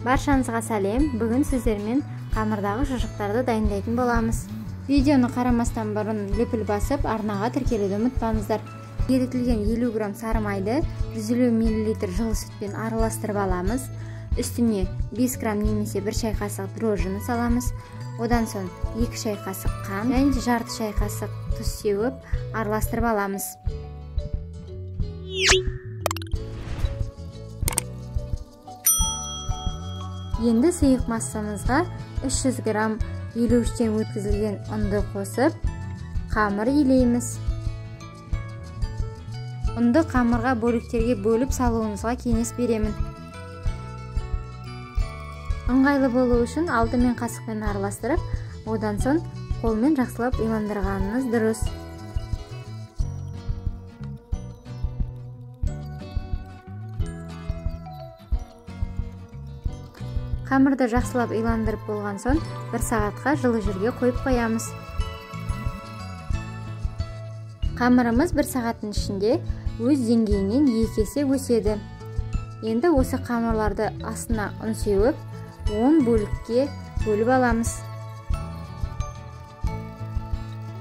Баршаңызға сәлем. Бүгін сіздермен қамырдағы шұжықтарды дайындайтын боламыз. Видеоны қарамастан бұрын лепіл басып, арнаға тіркелуді ұмытпаңыздар. Ерітілген 50 грамм сары майды 150 мл жылы сүтпен араластырып аламыз. Үстіне 5 грамм немесе 1 шай қасық дрожжыны саламыз. Одан соң 2 шай қасық қант және жарты шай қасық тұз сеуіп араластырып аламыз. Енді сұйық массамызға 300 грамм елеуіштен өткізілген ұнды қосып, қамыр илейміз. Ұнды қамырға бөліктерге бөліп салуыңызға кеңес беремін. Ыңғайлы болу үшін алдымен қасықпен араластырып, одан соң қолмен жақсылап иландырғаныңыз дұрыс. Қамырды жақсылап иландырып болған соң 1 сағатқа жылы жерге қойып қоямыз. Қамырымыз 1 сағаттың ішінде өз деңгейінен 2 есе өседі. Енді осы қамырларды астына ұн сеуіп, 10 бөлікке бөліп аламыз.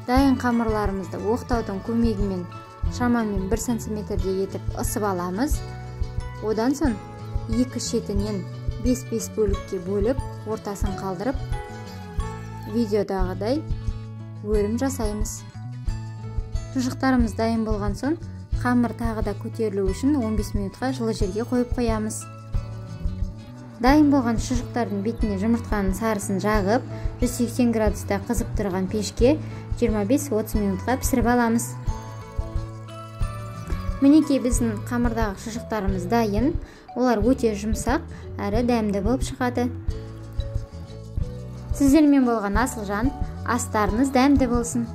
Дайын қамырларымызды оқтаудың көмегімен шамамен 1 сантиметрдей етіп ысып аламыз. Одан соң 2 шетінен 5-5 бөлікке бөліп, ортасын қалдырып, видеодағыдай өрім жасаймыз. Шұжықтарымыз дайын болған соң, қамыр тағы да көтерілу үшін 15 минутқа жылы жерге қойып қоямыз. Дайын болған шұжықтардың бетіне жұмыртқаның сарысын жағып, 180 градуста қызып тұрған пешке 25-30 минутқа пісіріп аламыз. Мінекей біздің қамырдағы шұжықтарымыз дайын. Олар өте жұмсақ әрі дәмді болып шығады. Сіздермен болған Асылжан, астарыңыз дәмді болсын.